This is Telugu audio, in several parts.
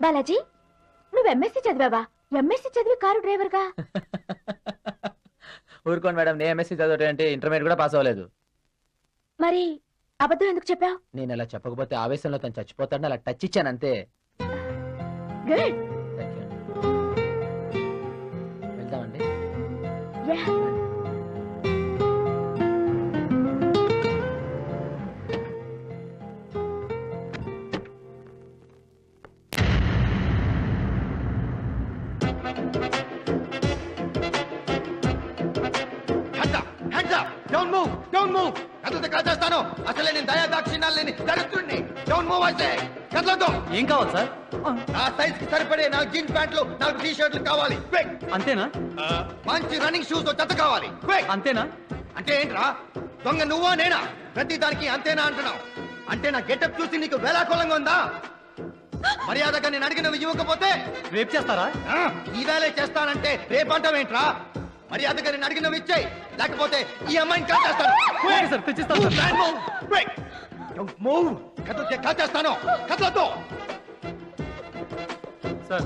బాలాజీ, నువ్వు ఎంఎస్సీ చదివావా? ఎంఎస్సీ చదివి కారు డ్రైవర్ గా? ఊరుకోండి మేడం, నేను ఎంఎస్సీ చదవటం అంటే ఇంటర్మీడియట్ కూడా పాస్ అవ్వలేదు. మరి అబద్ధం ఎందుకు చెప్పావు? నేను అలా చెప్పకపోతే ఆవేశంలో తను చచ్చిపోతాడని అలా టచ్ ఇచ్చాను అంతే. గుడ్. వెళ్దామండి. చేస్తాను అసలే నేను దయా దాక్షిణ్యాలు లేని దరిద్రుడిని. డోంట్ మూవ్ అయితే కదలొద్దు. ఏం కావాలి సార్? నా సైజ్ కి సరిపడే 4 జీన్స్ ప్యాంట్లు 4 టీ షర్ట్లు కావాలి. క్విక్. అంతేనా? మంచి రన్నింగ్ షూస్ జత కావాలి. క్విక్. అంతేనా? అంటే ఏంట్రా, దొంగ నువ్వా నేనా? ప్రతి దానికి అంతేనా అంటున్నావు? అంటే నా గెటప్ చూసి నీకు వేలాకోలంగా ఉందా? మర్యాదగా నేను అడిగినవి ఇవ్వకపోతే రేపు చేస్తారా? ఈవేళే చేస్తానంటే రేపంటావేంట్రా? మర్యాదగా నేను అడిగినవి ఇచ్చేయి, లేకపోతే ఈ అమ్మాయిని కాల్చేస్తాను. కాల్చేస్తాను. కదలొద్దు. సార్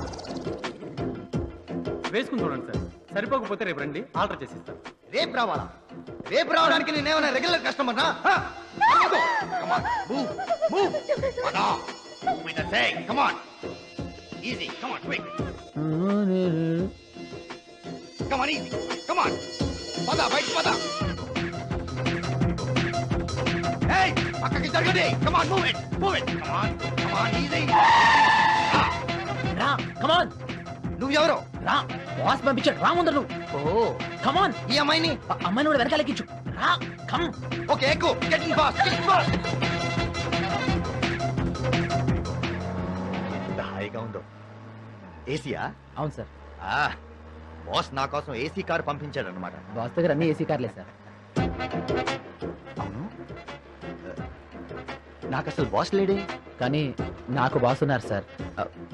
వేసుకుని చూడండి సార్, సరిపోకపోతే రేపు రండి, ఆర్డర్ చేసి ఇస్తాను. రేపు రావాలా? రేపు రావడానికి నేనేమైనా రెగ్యులర్ కస్టమర్నా? Easy. Come on quick. Come on easy. Come on పద, బయట పద. ఏయ్, పక్కకి జరగండి. Come on move it, move it. Come on come on easy. రా, కమాన్. నువ్వెవరో? రా, బాస్ పంపించాడు. రా ముందర నువ్వు. ఓ కమాన్. ఈ అమ్మాయిని అమ్మాయిని కూడా వెనకాలెక్కించు. రా, కమ్. ఓకే, ఎక్కు. Get in fast, get in fast. హాయిగా ఉందో. ఏసీయా? అవును సార్. బాస్ నా కోసం ఏసీ కార్ పంపించాడు అనమాట. బాస్ దగ్గర అన్ని ఏసీ కార్లే సార్. అవును, నాకు అసలు బాస్ లేడే. కానీ నాకు బాస్ ఉన్నారు సార్.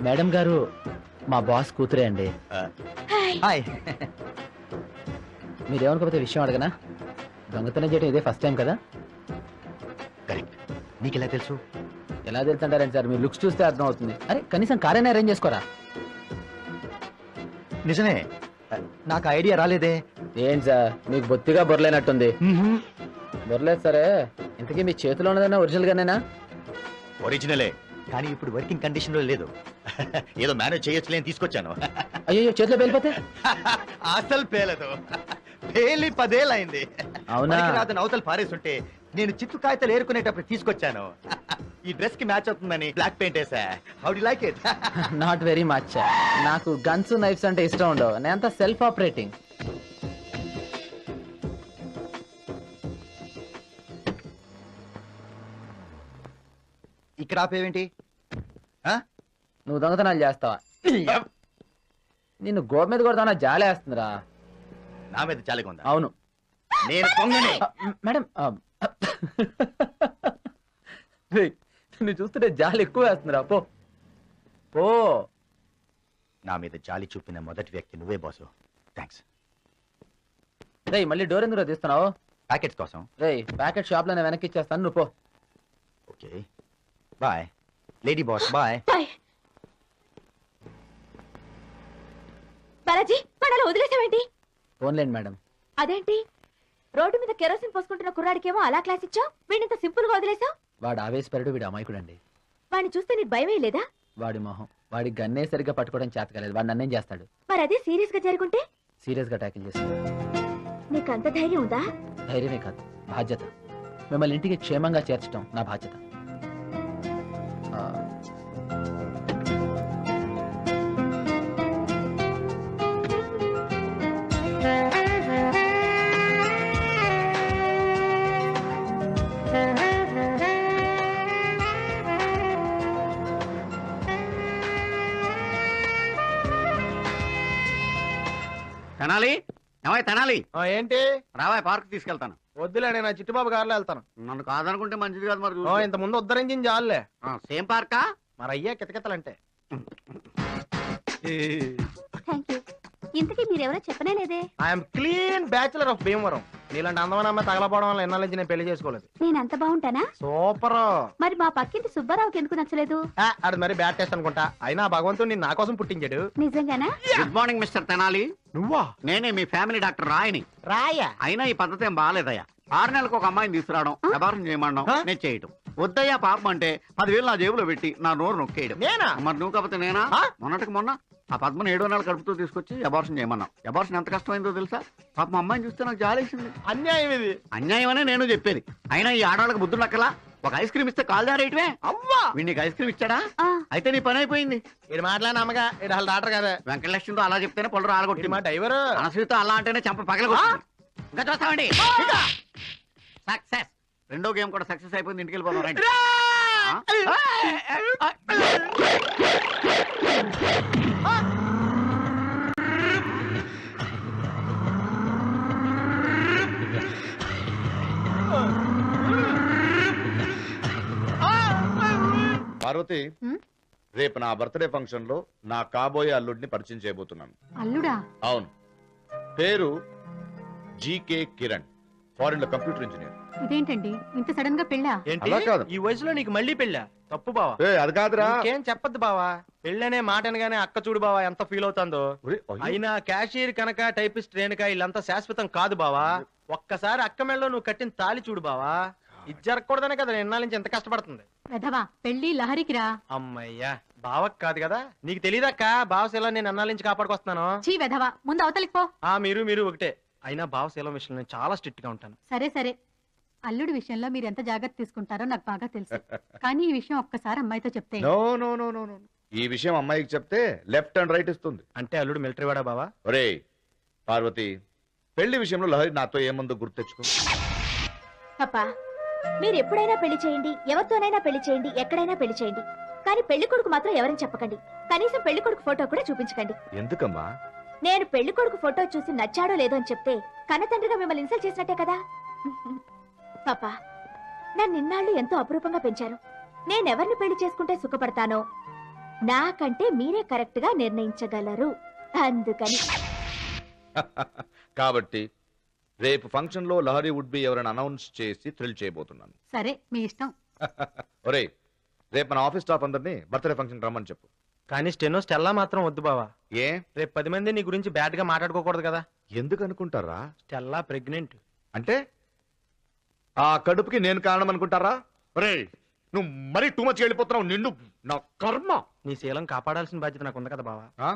మేడం గారు మా బాస్ కూతురే అండి. హాయ్. మీరేమనుకోకపోతే విషయం అడగనా? దొంగతనం చేయడం ఇదే ఫస్ట్ టైం కదా? కరెక్ట్. నీకు ఎలా తెలుసు? ఎలా తెలుసంటారండి సార్, మీరు లుక్స్ చూస్తే అర్థం అవుతుంది. అరే కనీసం కారైనా అరేంజ్ చేసుకోరా? నిజమే, నాకు ఐడియా రాలేదే. ఏంటి సార్, మీకు బొత్తిగా బొరలేనట్టుంది. బొరలేదు సరే, ఇంతకీ మీ చేతిలో ఉన్నదన్నా ఒరిజినల్ గానేనా? ఒరిజినలే, కానీ ఇప్పుడు వర్కింగ్ కండిషన్ లో లేదు. ఏదో మేనేజ్ చేయొచ్చులే అని తీసుకొచ్చాను. అయ్యో, చేతిలో పేలిపోతే? అసలు పేలదు, పేలి 10 ఏళ్ళైంది. అవునా? రాదని అవతలు పారేస్తుంటే నేను చిత్తు కాగితాలు ఏరుకునేటప్పుడు తీసుకొచ్చాను. ఈ డ్రెస్ కి మ్యాచ్ అవుతుందని బ్లాక్ పెయింట్ వేసా. How do like it? Not very much. నాకు గన్స్ నైఫ్స్ అంటే ఇష్టం ఉండవు. నేనంతా సెల్ఫ్ ఆపరేటింగ్. ఇక్కడ ఆపేవేంటి? నువ్వు దొంగతనాలు చేస్తావా? నిన్ను గోడ మీద కొడతానా? జాలేస్తుందిరా. నా మీద చాలిగా ఉందా? అవును, నేను దొంగనే. మేడం నిన్ను చూస్తుంటే జాలి ఎక్కువ వేస్తుందిరా. పో పో. నా మీద జాలి చూపిన మొదటి వ్యక్తి నువ్వే బాసు. థ్యాంక్స్. రేయ్, మళ్ళీ డోర్ ఎందుకు తీస్తున్నావు? ప్యాకెట్స్ కోసం. రేయ్, ప్యాకెట్ షాప్ లోనే వెనక్కి ఇచ్చేస్తాను, నువ్వు పో. Okay bye lady boss. Bye. Balaji, పడాలో వదిలేసావేంటి? ఫోన్లేండి మేడం. అదేంటి, రోడ్డు మీద కెరోసిన్ పోసుకుంటున్న కుర్రాడికేమో అలా క్లాస్ ఇచ్చావు, వీడింత సింపుల్ గా వదిలేసావు? వాడు ఆవేశపరుడు, వీడు అమాయకుడండి. వాడిని చూస్తే నీకు భయమే లేదా? వాడి మొహం, వాడి గన్నే సరిగ్గా పట్టుకోవడం చేత కాలేదు. వాడు నన్నేం చేస్తాడు? మరి అదే సీరియస్ గా జరుగుంటే? సీరియస్ గా ట్యాకిల్ చేస్తాడు. నీకు అంత ధైర్యం ఉందా? ధైర్యమే కాదు, బాధ్యత. మిమ్మల్ని ఇంటికి క్షేమంగా చేర్చడం నా బాధ్యత. తెనాలి, ఏమై తెనాలి, ఏంటి? రావాయ్ పార్క్ తీసుకెళ్తాను. వద్దులే, నేను చిట్టుబాబు గారిలో వెళ్తాను. నన్ను కాదనుకుంటే మంచిది కాదు. మరి ఇంత ముందు ఉద్ధరించింది చాలులే. సేమ్ పార్కా? మరి అయ్యా కితకితలంటే. ఇంతకీ మీరెవరో చెప్పనే లేదే. I'm clean bachelor of Bhimavaram. నీలాంటి అందమైన అమ్మాయి తగలపోవడం వల్ల ఎన్నాళ్ళ నుంచి నేను పెళ్లి చేసుకోలేదు. నేను అంత బాగుంటానా? సూపర్. మరి మా పక్కింటి సుబ్బారావుకి ఎందుకు నచ్చలేదు? అది మరి బ్యాడ్ టెస్ట్ అనుకుంటా. అయినా భగవంతుడు నేను నా కోసం పుట్టించాడు. నిజంగానా? Good morning mister Tenali. నువ్వా? నేనే మీ ఫ్యామిలీ డాక్టర్ రాయని. రాయా? అయినా ఈ పద్ధతి ఏం బాగాలేదయ్యా. 6 నెలలకు ఒక అమ్మాయిని తీసుకురావడం, వ్యవహారం చేయమనడం, నేను చేయటం. వద్దయ్యా పాపం అంటే 10,000 నా జేబులో పెట్టి నా నోరు నొక్కేయడం. నేనా? మరి నువ్వు కాకపోతే నేనా? మొన్నటికి మొన్న ఆ పద్మను 7వ నెలలు కడుపుతో తీసుకొచ్చి అబార్షన్ చేయమన్నావు. అబార్షన్ ఎంత కష్టమైందో తెలుసా? పాపం అమ్మాయిని చూస్తే నాకు జాలేసింది. అన్యాయం ఇది. అన్యాయం అనే నేను చెప్పేది. అయినా ఈ ఆడవాళ్ళకి బుద్ధులు నక్కలా. ఒక ఐస్ క్రీమ్ ఇస్తే కాల్ దారేయటమే. అవ్వా, వీడికి ఐస్ క్రీమ్ ఇచ్చాడా? ఆ. అయితే నీ పని అయిపోయింది. ఇది మాట్లాడిన అమ్మగా ఇది అసలు డాక్టర్ కదా. వెంకటలక్ష్మితో అలా చెప్తేనే పళ్ళు రాలగొట్టి ఇది మా డ్రైవర్. అనసూయతో అలా అంటేనే చంప పగలగొట్టింది. ఇంకా చూస్తామండి. సక్సెస్. 2వ గేమ్ కూడా సక్సెస్ అయిపోయింది. ఇంటికి వెళ్ళిపోతాం రండి. పార్వతి, రేపు నా బర్త్డే ఫంక్షన్ లో నా కాబోయే అల్లుడిని పరిచయం చేయబోతున్నాను. అల్లుడా? అవును, పేరు జీకే కిరణ్, ఫారిన్ లో కంప్యూటర్ ఇంజనీర్. ఇదేంటండి ఇంత సడన్ గా పెళ్ళా? ఏంటి అలా కాదు. ఈ వయసులో నీకు మళ్ళీ పెళ్ళా? తప్పు బావా. అది కాదురా. ఇంకేం చెప్పద్దు బావా. పెళ్ళనే మాట అనగానే అక్క చూడు బావా ఎంత ఫీల్ అవుతుందో. ఒరే, అయ్యో. అయినా క్యాషియర్ కనుక టైపిస్ట్ రేణుక వీళ్ళంతా శాశ్వతం కాదు బావా. ఒక్కసారి అక్క మెళ్ళలో నువ్వు కట్టిన తాళి చూడు బావా. ఇది జరగకూడదనే కదా ఎన్నాళ్ళ నుంచి ఎంత కష్టపడుతుంది. వెధవా పెళ్లి లహరికి రా. అమ్మయ్యా, బావకు కాదు కదా. నీకు తెలియదక్క బావశీల నేను ఎన్నాళ్ళ నుంచి కాపాడుకొస్తున్నాను. చీ వెధవా, ముందు అవతలికి పో. మీరు ఒకటే. అయినా బావశీలం విషయంలో నేను చాలా స్ట్రిక్ట్ గా ఉంటాను. సరే సరే, అల్లుడి విషయంలో మీరు ఎంత జాగ్రత్త తీసుకుంటారో నాకు బాగా తెలుసు. కానీ ఈ విషయం ఒక్కసారి అమ్మాయితో చెప్తే. No no no no no, ఈ విషయం అమ్మాయికి చెప్తే లెఫ్ట్ అండ్ రైట్ ఇస్తుంది. అంటే అల్లుడు మిలిటరీ వాడా బావా? ఒరే పార్వతి, పెళ్లి విషయంలో లహరి నాతో ఏముందో గుర్తెచ్చుకో. పాపా, మీరు ఎప్పుడైనా పెళ్లి చేయండి, ఎవరితోనైనా పెళ్లి చేయండి, ఎక్కడైనా పెళ్లి చేయండి, కానీ పెళ్లి కొడుకు మాత్రం ఎవరని చెప్పకండి. కనీసం పెళ్లి కొడుకు ఫోటో కూడా చూపించకండి. ఎందుకమ్మా? నేను పెళ్లి కొడుకు ఫోటో చూసి నచ్చాడో లేదో అని చెప్తే కన్నతండ్రిగా మిమ్మల్ని ఇన్సల్ట్ చేసినట్టే కదా. పాపా, నన్ను ఇన్నాళ్ళు ఎంతో అపురూపంగా పెంచారు. నేనెవరిని పెళ్లి చేసుకుంటే సుఖపడతానో నాకంటే మీరే కరెక్ట్ గా నిర్ణయించగలరు. అందుకని కాబట్టి రేపు ఫంక్షన్ లో లహరి వుడ్ బి ఎవరైనా అనౌన్స్ చేసి థ్రిల్ చేయబోతున్నాను. సరే మీ ఇష్టం. ఒరే, రేపు మన ఆఫీస్ స్టాఫ్ అందరినీ బర్త్డే ఫంక్షన్ రమ్మని చెప్పు. కానీ స్టెనో స్టెల్లా మాత్రం వద్దు బావా. ఏ? రేపు 10 మంది నీ గురించి బ్యాడ్ గా మాట్లాడుకోకూడదు కదా. ఎందుకు అనుకుంటారా? Stella pregnant. అంటే ఆ కడుపుకి నేను కారణం అనుకుంటారా? ఒరే, నువ్వు మరీ టూ మచ్ వెళ్ళిపోతున్నావు. నిన్ను నా కర్మ. నీ శీలం కాపాడాల్సిన బాధ్యత నాకు ఉంది కదా బావా. ఆ?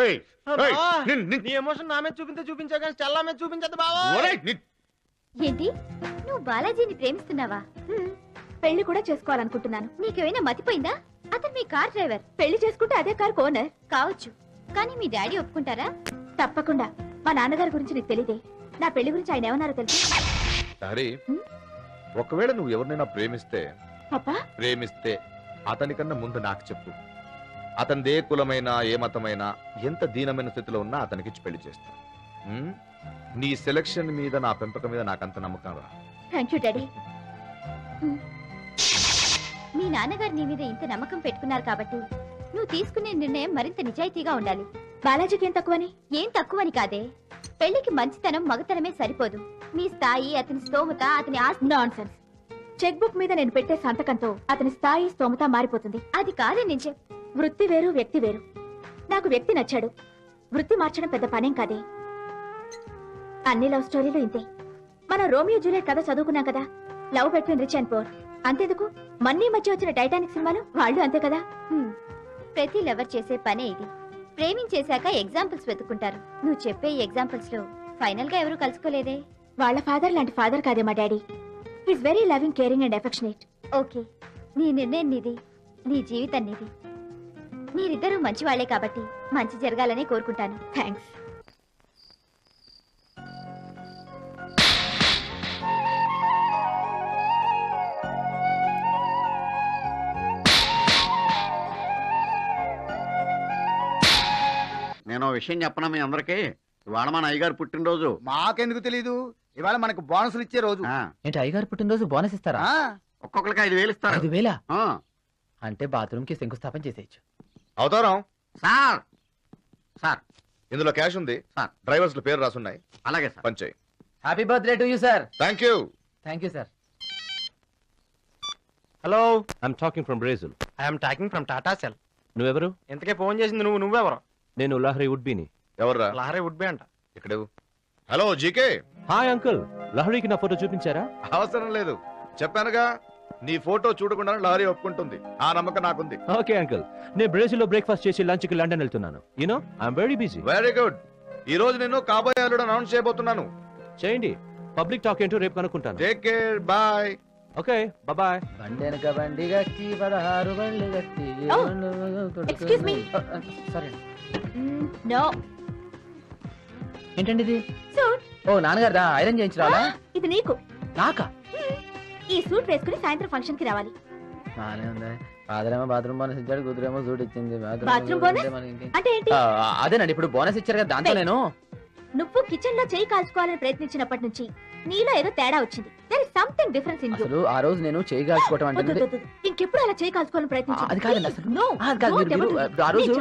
ఏయ్, ఏయ్, నీ ఎమోషన్ నా మీద చూపించా కానీ స్టెల్లా మీద చూపించదు బావా. ఒరేయ్, ఏంటి, నువ్వు బాలాజీని ప్రేమిస్తున్నావా? పెళ్లి కూడా చేసుకోవాలనుకుంటున్నాను. నీకేమైనా మతిపోయిందా? అతను మీ కార్ డ్రైవర్. పెళ్లి చేసుకుంటే అదే కార్ ఓనర్ కావచ్చు. కానీ మీ డాడీ ఒప్పుకుంటారా? తప్పకుండా. మా నాన్నగారి గురించి నీకు తెలియదే. నా పెళ్లి గురించి ఆయన ఏమన్నారో తెలుసు. హరి, ఒకవేళ నువ్వు ఎవరినైనా పాపా, ప్రేమిస్తే అతనికన్నా ముందు నాకు చెప్పు. అతనిదే కులమైనా ఏ మతమైనా ఎంత దీనమైన స్థితిలో ఉన్నా అతనికిచ్చి పెళ్లి చేస్తా. నీ సెలక్షన్ మీద నా పెంపకం మీద నాకంత నమ్మకం రా. Thank you daddy. మీ నాన్నగారు నీ మీద ఇంత నమ్మకం పెట్టుకున్నారు కాబట్టి నువ్వు తీసుకునే నిర్ణయం మరింత నిజాయితీగా ఉండాలి. బాలాజీకి ఏం తక్కువని? ఏం తక్కువని కాదే, పెళ్లికి మంచితనం మగతనమే సరిపోదు. మీ స్థాయి, అతని స్తోమత, అతని ఆస్తి. నాన్సెన్స్. చెక్ బుక్ మీద నేను పెట్టే సంతకంతో అతని స్థాయి, స్తోమత మారిపోతుంది. అది కాదే నిజం. వృత్తి వేరు, వ్యక్తి వేరు. నాకు వ్యక్తి నచ్చాడు, వృత్తి మార్చడం పెద్ద పనేం కాదే. అన్ని లవ్ స్టోరీలు ఇంతే. మనం రోమియో జూలియట్ కథ చదువుకున్నాం కదా, love between rich and poor. అంతేందుకు మన్నీ మధ్య వచ్చిన టైటానిక్ సినిమాలు వాళ్ళు అంతే కదా. ప్రతి లవర్ చేసే పనే ఇది. ప్రేమించేశాక ఎగ్జాంపుల్స్ వెతుక్కుంటారు. నువ్వు చెప్పే ఈ ఎగ్జాంపుల్స్ లో ఫైనల్ గా ఎవరు కలుసుకోలేదే. వాళ్ళ ఫాదర్ లాంటి ఫాదర్ కాదే మా daddy. Is very loving, caring and affectionate. Okay, నీ నిర్ణయం నీది, నీ జీవితం నీది. మీరిద్దరూ మంచి వాళ్లే కాబట్టి మంచి జరగాలని కోరుకుంటాను. థ్యాంక్స్. నేను విషయం చెప్పనా మీ అందరికి? ఇవాళ మన అయ్యగారు పుట్టినరోజు. మాకెందుకు తెలీదు? ఇవాళ మనకు బోనసులు ఇచ్చే రోజు. ఏంటి అయ్యగారు పుట్టినరోజు బోనస్ ఇస్తారా? ఒక్కొక్కరికి 5,000 ఇస్తారు. 5,000? ఆ. అంటే బాత్రూమ్ కి శంకుస్థాపన చేసేయచ్చు. అవతారం సార్ సార్ ఇందులో క్యాష్ ఉంది, సార్. డ్రైవర్స్ పేరు రాసున్నాయి, అలాగే సార్. పంచేయి. Happy birthday to you sir. Thank you. Thank you sir. Hello, I'm talking from Brazil. I'm talking from Tata cell. నువ్వెవరు? ఇంతకే ఫోన్ చేసింది నువ్వెవరు? నేను లహరి వుడ్బీని. ఎవర్రా? లహరి వుడ్ బి అంట. ఇక్కడ హలో జీకే. హాయ్ అంకుల్, లహరికి నా ఫోటో చూపించారా? అవసరం లేదు, చెప్పానుగా నీ ఫోటో చూడకుండా లారీ ఒప్పుకుంటుంది. ఆ నమ్మకం నాకుంది. ఓకే అంకుల్, నేను బ్రెజిల్ లో బ్రేక్ఫాస్ట్ చేసి లంచ్ కి లండన్ వెళ్తున్నాను. You know I'm very busy. Very good. ఈ రోజు నేను కాబోయే అల్లుడు అనౌన్స్ చేయబోతున్నాను. చేయండి, పబ్లిక్ టాక్ ఏంటో రేపు కనుక్కుంటాను. Take care, bye. Okay bye. బండి వెనక బండి గట్టి 16 బండ్లు గట్టి. excuse me. సారీ. నో ఏంటండి ఇది? సూట్. ఓ నాన్నగారు ఐరన్ చేయించరాలా? ఇది నీకు. నాకా? ఈ సూట్ వేసుకుని సాయంత్రం ఫంక్షన్ కి రావాలి. బానే ఉంది. ఫాదర్ ఏమో బాత్రూమ్ బోనస్ ఇచ్చాడు, కూతురేమో సూట్ ఇచ్చింది. బాత్రూమ్ బోనస్ అంటే ఏంటి? అదేనండి, ఇప్పుడు బోనస్ ఇచ్చారు కదా, దాంతో నేను. నువ్వు కిచెన్ లో చేయి కాల్చుకోవాలని ప్రయత్నించినప్పటి నుంచి నీలో ఏదో తేడా వచ్చింది. There is something difference in you. అసలు ఆ రోజు నేను చేయి కాల్చుకోవటం అంటే ఇంకెప్పుడు అలా చేయి కాల్చుకోవాలని ప్రయత్నించు. అది కాదండి అసలు. నో అది కాదు, మీరు ఆ రోజు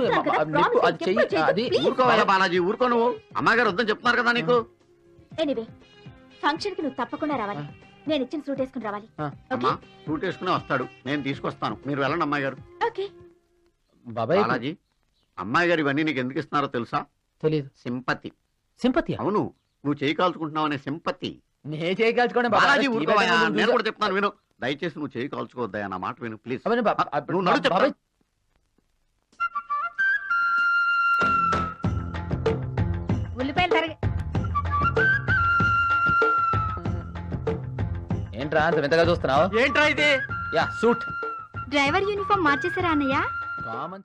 అది చెయ్యి అది ఊరుకోవయ్యా బాలాజీ, ఊరుకో నువ్వు. అమ్మాయి గారు వద్దని చెప్తున్నారు కదా నీకు. ఎనీవే ఫంక్షన్ కి నువ్వు తప్పకుండా రావాలి. నేను ఇచ్చిన సూట్ వేసుకుని రావాలి. అమ్మా సూట్ వేసుకునే వస్తాడు, నేను తీసుకొస్తాను. మీరు వెళ్ళండి అమ్మాయి గారు. ఓకే. బాబాయ్ బాలాజీ, అమ్మాయి గారు ఇవన్నీ నీకు ఎందుకు ఇస్తున్నారో తెలుసా? తెలియదు. సింపతి. సింపతి? అవును, నువ్వు చేయి కాల్చుకుంటున్నావు అనే సింపతి. నే చేయి కాల్చుకోండి బాలాజీ ఊరుకోవయ్యా, నేను కూడా చెప్తాను విను. దయచేసి నువ్వు చేయి కాల్చుకోవద్దయా, నా మాట విను ప్లీజ్. నువ్వు నడు చెప్తా. ఉల్లిపాయలు తరగ. ఏంట్రా అంత వింతగా చూస్తున్నావు? ఏంట్రా ఇది? Yeah suit. డ్రైవర్ యూనిఫామ్ మార్చేసారా అన్నయ్య? కామన్.